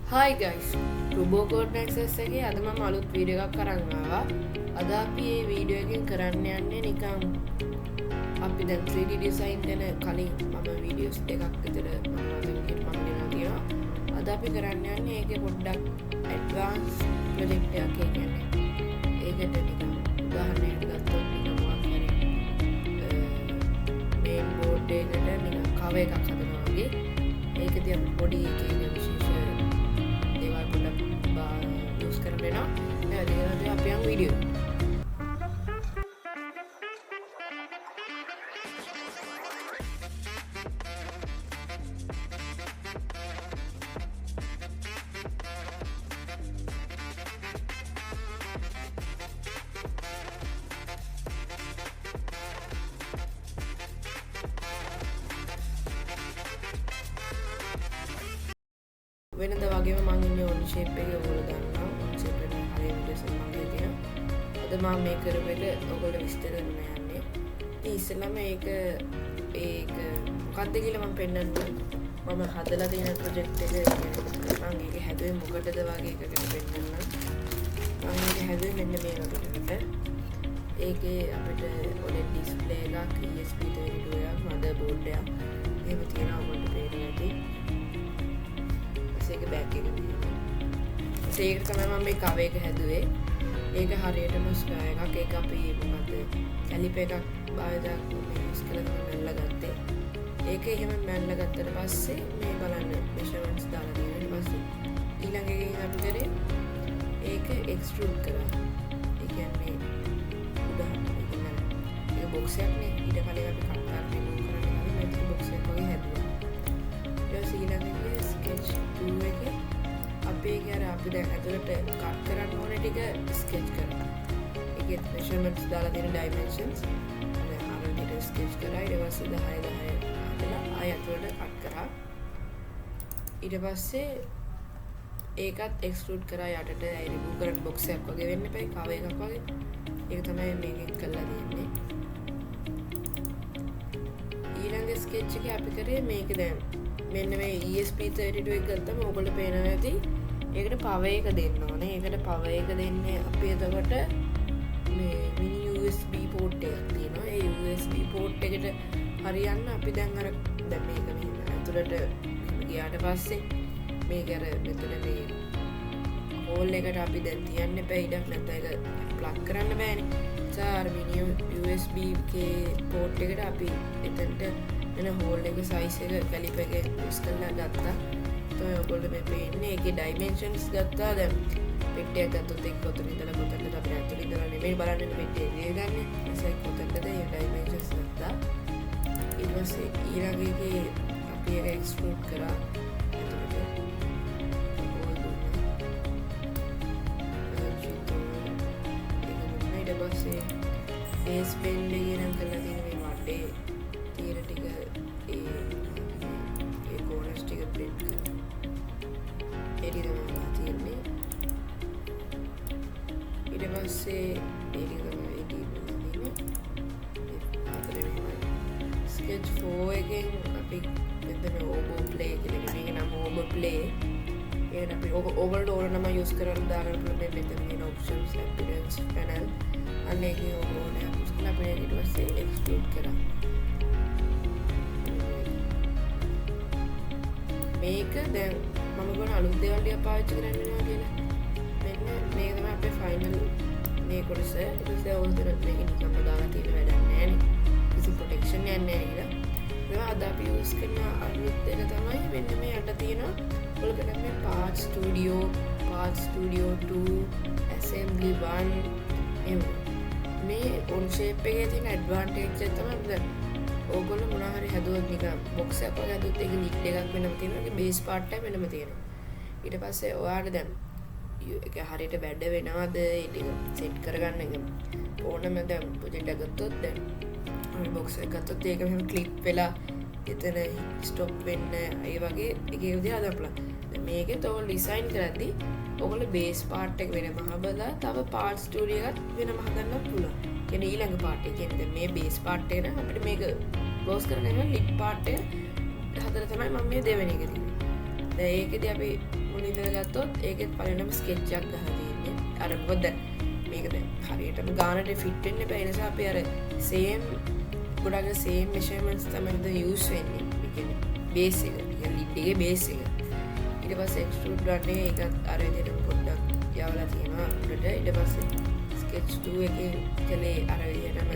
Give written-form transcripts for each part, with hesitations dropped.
Hi guys, Turbo Code Access එකේ අද මම අලුත් වීඩියෝ එකක් අරන් ආවා. අද අපි මේ වීඩියෝ එකෙන් කරන්න යන්නේ නිකන් අපි දැන් 3D design ගැන කලින් මම වීඩියෝස් දෙකක් විතර මම ගෙනලා තියෙනවා. අද අපි කරන්න යන්නේ ඒකේ පොඩ්ඩක් advanced project එකක්. ඒ කියන්නේ ඒකට නිකන් උදාහරණයක් ගත්තොත් නිකන් මොකක් හරි main board එකට නිකන් cover එකක් හදනවා වගේ. ඒකදී අපි පොඩි එකේ විශේෂ use කරන්න වෙනවා. අපි යමු වීඩියෝ. වෙනද වගේම මම ඉන්නේ on shape එකේ ඔයගොල්ලෝ දන්නවා on shape එකේ හරිය වීඩියෝස් එක මගේ තියෙනවා. අද මම මේ කරපු එක ඔයගොල්ලෝ විස්තර කරන්න යන්නේ. ඉතින් ඉස්සෙල්ලාම ඒක මොකක්ද කියලා මම පෙන්නන්නම්. මම හදලා තියෙන ප්‍රොජෙක්ට් එක මම ඒක හැදුවේ මොකටද වගේ එකකට පෙන්නන්නම්. මම ඒක හැදුවේ මෙන්න මේ වගේකට. ඒකේ අපිට OLED display එකක් ESP32 එකක් motherboard එකක් එහෙම තියෙනවා ඔයගොල්ලෝ පේනවා ඇති. ඒක බෑක් එක තියෙනවා. ඒක තමයි මම මේ කව එක හැදුවේ. ඒක හරියටම ස්ක්වයර් එකක්. ඒක අපි මොකද කැලිපර් එකක් භාවිතයක් යූස් කරලා තමයි මැල්ලා ගත්තේ. ඒක එහෙම මැල්ලා ගත්තට පස්සේ මේ බලන්න මෙෂර්මන්ට්ස් දාලා තියෙනවා. ඊට පස්සේ ඊළඟ එකකින් අපි කරේ ඒක එක්ස්ට්‍රූඩ් කරා. ඒ කියන්නේ උදාහරණයක් ඒක බොක්ස් එකක් නේ. ඊට කලින් අපි කට් කරලා රිමූව් කරන්න කලින් මේක බොක්ස් එකක් වගේ හැදුවා. ඊට ඊළඟ එකේ ස්කෙච් 2 එකේ අපි අපි දැන් ඇතුළට කට් කරන්න ඕනේ ටික ස්කෙච් කරනවා. ඒකේ මෙෂර්මන්ට්ස් දාලා තියෙන ඩයිමෙන්ෂන්ස් අර විදිහට ස්කෙච් කරා. ඊට පස්සේ 10 හදලා ආය ඇතුළට කට් කරා. ඊට පස්සේ ඒකත් එක්ස්ට්‍රූඩ් කරා යටට රිමූව් කරන බොක්ස් එකක් වගේ වෙන්න එපා. කව එකක් වගේ. ඒක තමයි මේකෙන් කරලා තියෙන්නේ. ඊළඟ ස්කෙච් එකේ අපි කරේ මේක දැන් මෙන්න මේ ESP32 එක ගත්තම ඔයගොල්ලෝ පේනවා ඇති. ඒකට power එක දෙන්න ඕනේ. ඒකට power එක දෙන්නේ අපි එතකොට මේ mini USB port එකක් තියෙනවා. ඒ USB port එකට හරියන්න අපි දැන් මේක මෙහෙම ඇතුළට ගියාට පස්සේ මේක මෙතන මේ hole එකට අපි දැන් තියන්න එපා. ඉඩක් නැත්නම් ඒක plug කරන්න බෑනේ. mini USB port එකට අපි එතනට එන හෝල් එක සයිස් එක කැලිපර් එක යූස් කරලා ගත්තා. තමයි ඔයගොල්ලෝ මේ පේන්නේ. ඒකේ ඩයිමෙන්ෂන්ස් ගත්තා. දැන් පෙට්ටියක් ගත්තොත් ඒක කොතන ඉඳලා කොතනද අපිට ඇතුළේ ඉඳලා නෙමෙයි බලන්න පෙට්ටිය ගන්නේ. ඒසයි කොතනද ඒ ඩයිමෙන්ෂන්ස් ගත්තා. ඊට පස්සේ ඊළඟ එකේ අපි ඒක එක්ස්ට්‍රූඩ් කරා. ඊට පස්සේ ෆේස් බෙන්ඩ් එක නම් කරලා තියෙන මේ වටේ තියෙන ටික ඒ කෝනර්ස් ටික බෙන්ඩ් කරලා එඩි තමයි තියෙන්නේ. ඊට පස්සේ ඒක තමයි එඩි තියෙන්නේ. ස්කෙච් 4 එකෙන් අපි මෙතන ඕබෝ ප්ලේ කියලා මේක නම ඕබෝ ප්ලේ. ඒකට අපි ඕවර්ඩ් ඕන නම යූස් කරලා දාගන්න පුළුවන්. මෙතන තියෙන ඔප්ෂන්ස් අපිරන්ස් පැනල් අනේකේ ඕනේ යූස් කරලා අපි ඊට පස්සේ එක්ස්ට්‍රූඩ් කරා. මේක දැන් මම ගොන අලුත් දේවල් ටික පාවිච්චි කරන්න වෙනවා කියලා. මෙන්න මේක තමයි අපේ ෆයිනල් මේ කොටස. ඊට පස්සේ ඕනතර මේක නිකම්ම දාලා තියෙන වැඩක් නැහැ නේ. කිසි ප්‍රොටෙක්ෂන් යන්නේ නැහැ කියලා. ඒක අද අපි යූස් කරන අලුත් එක තමයි මෙන්න මේ යට තියෙන ඔයගොල්ලෝ මේ Part Studio 2 Assembly 1 එම් මේ on shape එකේ තියෙන advantage එක තමයි දැන් ඕගොල්ලෝ මොනවා හරි හැදුවොත් නිකන් බොක්ස් එකක් වගේ හැදුවොත් ඒක ලිඩ් එකක් වෙනම තියෙනවා. ඒකේ බේස් පාර්ට් එක වෙනම තියෙනවා. ඊට පස්සේ ඔයාලට දැන් ඒක හරියට වැඩ වෙනවද ඒ ටික සෙට් කරගන්න එක ඕනම දැන් ප්‍රොජෙක්ට් එකක් ගත්තොත් දැන් ඔය බොක්ස් එක ගත්තොත් ඒක මෙහෙම ක්ලික් වෙලා එතන ස්ටොප් වෙන්න ඒ වගේ එක විදිහට හදන්න පුළුවන්. දැන් මේකෙත් ඔයගොල්ලෝ ඩිසයින් කරද්දී ඔයගොල්ලෝ බේස් පාර්ට් එක වෙනම හදලා තව පාර්ට් ස්ටුඩියෝ එකක් වෙනම හදන්න පුළුවන්. කියන්නේ ඊළඟ පාර්ට් එක කියන්නේ දැන් මේ බේස් පාර්ට් එක නම් අපිට මේක ක්ලෝස් කරගෙන ලිඩ් පාර්ට් එක හදලා තමයි මම මේ දෙවෙනි එක දින්නේ. දැන් ඒකදී අපි මුලින් ඉඳලා ගත්තොත් ඒකෙත් පළවෙනිම ස්කෙච් එකක් ගහලා තියෙන්නේ. අර මොකද මේක දැන් හරියටම ගානට ෆිට වෙන්න බෑ. ඒ නිසා අපි අර සේම් ගොඩක් සේම් මෙෂර්මන්ට්ස් තමයි යූස් වෙන්නේ. ඒ කියන්නේ බේස් එක. ඒ ලිඩ් එකේ බේස් එක. ඊට පස්සේ එක්ස්ට්‍රූඩ් ගන්නේ ඒකත් අර විදිහට පොඩ්ඩක් යවලා තියෙනවා උඩට. ඊට පස්සේ ස්කෙච් 2 එකේ කලේ අර විදිහටම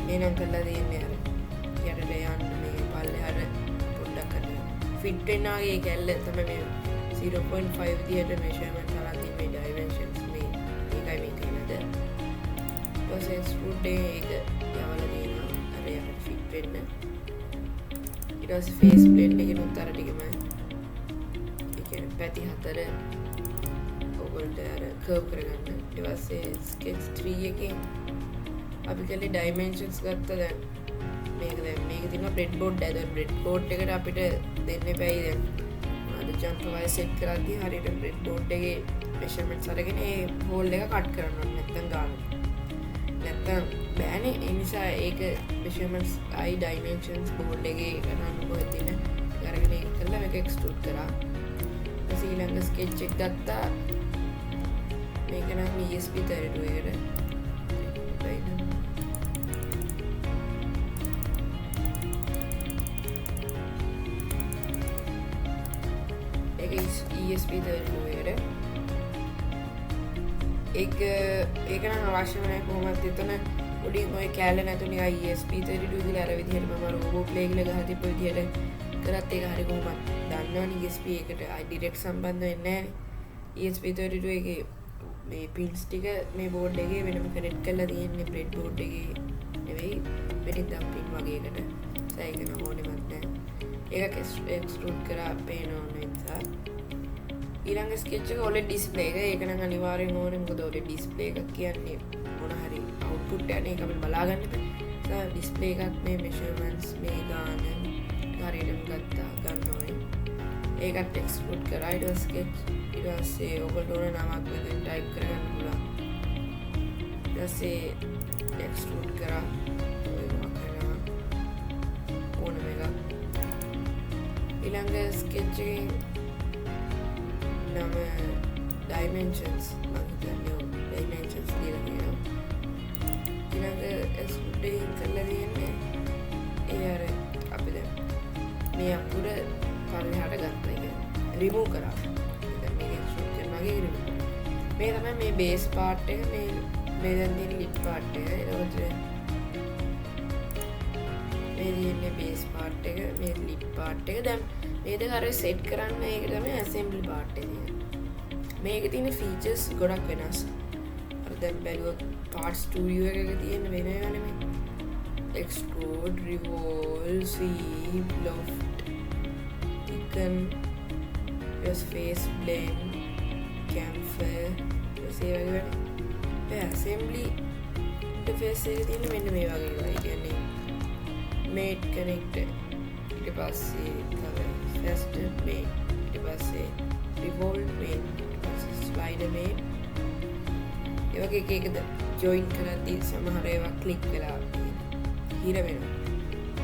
මේනම් කරලා තියෙන්නේ අර යටට යන්න මේ පල්ලෙහාට පොඩ්ඩක් අර ෆිට වෙනාගේ කැල්ල තමයි මේ 0.5 විදිහට මෙෂර්මන්ට් කරලා තියෙන මේ ඩයිමෙන්ෂන්ස් මේ ඒකයි මේ කියනද. ඊට පස්සේ එක්ස්ට්‍රූඩ් ඒක යවලා තියෙනවා අර යටට ෆිට වෙන්න. ඊට පස්සේ ෆේස් බ්ලෙන්ඩ් එකෙනුත් අර ටිකම ඒ කියන්නේ පැති හතර ඔයගොල්ලන්ට අර කර්ව් කරගන්න. ඊට පස්සේ ස්කෙච් 3 එකෙන් අපි කලේ ඩයිමෙන්ෂන්ස් ගත්තා. දැන් මේක තියෙනවා බ්‍රෙඩ් බෝඩ් එක. බ්‍රෙඩ් බෝඩ් එකට අපිට දෙන්න එපැයි. දැන් අද ජම්ප් වයිස් සෙට් කරද්දී හරියට බ්‍රෙඩ් බෝඩ් එකේ මෙෂර්මන්ට්ස් අරගෙන ඒ හෝල් එක කට් කරන්න ඕනේ. නැත්නම් ගන්න. නැත්නම් බෑනේ. ඒ නිසා ඒක මෙෂර්මන්ට්ස් අයි ඩයිමෙන්ෂන්ස් බෝඩ් එකේ ගන්න කොහෙද තියෙන අරගෙන ඒක කරලා මේක එක්ස්ට්‍රූඩ් කරා. ඊට ඊළඟ ස්කෙච් එක ගත්තා. මේක නම් ESP32 එකට ESP32 එකට ඒක නම් අවශ්‍ය නැහැ කොහොමද එතන පොඩි ඔය කැලේ නැතු නිකන් ESP32 කියලා අර විදිහට මම රෝබෝ ප්ලේ කියලා ගහලා තිබ්බ විදිහට කරත් ඒක හරි කොහොමද දන්නවනේ ESP එකට ඩිරෙක්ට් සම්බන්ධ වෙන්නේ නැහැ. ESP32 එකේ මේ පින්ස් ටික මේ බෝඩ් එකේ වෙනම කනෙක්ට් කරලා තියෙන්නේ බ්‍රෙඩ් බෝඩ් එකේ නෙවෙයි වෙනින් දම් පින් වගේකට. ඒක නම් ඕනෙවත් නැහැ. ඒක එක්ස්ට්‍රූඩ් කරලා පේන ඕන නිසා ඊළඟ ස්කෙච් එක OLED ඩිස්ප්ලේ එක. ඒක නම් අනිවාර්යෙන් ඕනේ. මොකද OLED ඩිස්ප්ලේ එකක් කියන්නේ මොන හරි අවුට්පුට් එක නේ. ඒක අපිට බලා ගන්න බෑ. ඒක ඩිස්ප්ලේ එකක් මේ මෙෂර්මන්ට්ස් මේ ගාන හරියටම ගන්න ඕනේ. ඒකත් එක්ස්පෝර්ට් කරා. ඊට පස්සේ ස්කෙච් ඊට පස්සේ ඔයගොල්ලෝ ඕන නමක් මෙතන ටයිප් කරගන්න පුළුවන්. ඊට පස්සේ එක්ස්පෝර්ට් කරා. ඔය මොකක් කරනවා ඕනම එකක්. ඊළඟ ස්කෙච් එකේ නම ඩයිමෙන්ෂන්ස් ඩයිමෙන්ෂන්ස් කියලා කියනවා. ඊළඟ එක්ස්පෝර්ට් එකෙන් කරලා තියෙන්නේ ඒ අර අපි දැන් මේ අකුර පල්ලෙහාට ගත්තා. ඒක රිමූව් කරා. දැන් මේක එක්ස්පෝර්ට් කරනවා වගේ රිමූව්. මේ තමයි මේ බේස් පාර්ට් එක. මේ දැන් තියෙන ලිප් පාර්ට් එක. ඊළඟට මේ තියෙන්නේ බේස් පාර්ට් එක, මේ ලිප් පාර්ට් එක. දැන් මේ දෙක හරිය සෙට් කරන්න ඒක තමයි ඇසෙම්බලි පාර්ට් එක. මේකේ තියෙන ෆීචර්ස් ගොඩක් වෙනස්. අර දැන් බැලුවොත් පාර්ට් ස්ටුඩියෝ එකක තියෙන වෙන ඒවා නෙමෙයි. එක්ස්ට්‍රූඩ්, රිවෝල්ව්, ස්වීප්, ලොෆ්ට්, තිකන්, ෆේස් බ්ලෙන්ඩ්, කැම්ෆර්, ඒ වගේ මේ ඇසෙම්බලි ඉන්ටර්ෆේස් එකේ තියෙන මෙන්න මේ වගේ ඒවා. ඒ කියන්නේ මේට් කනෙක්ටර්, ඊට පස්සේ ෆැස්ටර් මේට්, ඊට පස්සේ රිවෝල්ව් මේට්, ඊට පස්සේ ස්ලයිඩර් මේට්. ඒ වගේ එක එකද ජොයින් කරද්දී සමහර ඒවා ක්ලික් වෙලා හිර වෙනවා.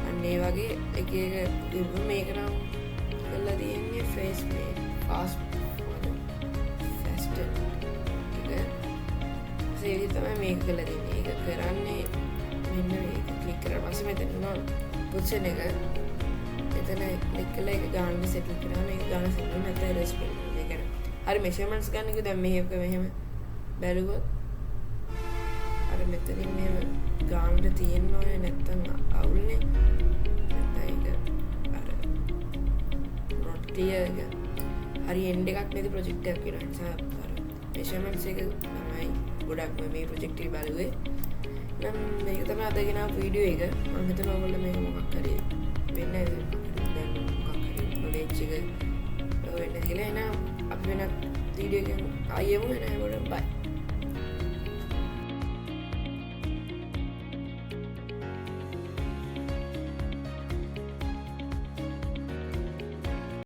අන්න ඒ වගේ එක එක මේක නම් කරලා තියෙන්නේ ෆේස් මේට්, ෆාස්ට් ෆැස්ටර් එක. ඒ තමයි මේක කරලා තියෙන්නේ. ඒක කරන්නේ මෙන්න මේක ක්ලික් කරලා පස්සේ මෙතන නෝ පොසිෂන් එක එතන ක්ලික් කරලා ඒක ගාන සෙටල් කරනවා. මේක ගාන සෙටල් වෙන නැත්නම් රෙස්පොන්ස් මේක හරි මෙෂර්මන්ට්ස් ගන්න එක දැන් මෙහෙම බැලුවොත් අර මෙතනින් මෙහෙම ගානට තියෙන්න ඕනේ නැත්නම් අවුල්නේ. නැත්නම් ඒක අර not clear එක හරි එන්ඩ් එකක් නේද ප්‍රොජෙක්ට් එකක් වෙනවා. ඒ නිසා අර මෙෂර්මන්ට්ස් එක තමයි ගොඩක් මේ ප්‍රොජෙක්ට් එක බලුවේ. නම් මේක තමයි අද ගෙනාව වීඩියෝ එක. මම හිතනවා ඔයගොල්ලෝ මේක මොකක් හරි වෙන්නේ දැන් මොකක් හරි නොලෙජ් එක වෙන්න කියලා. එහෙනම් අපි වෙන වීඩියෝ එකකින් ආයෙම එනවා. බයි.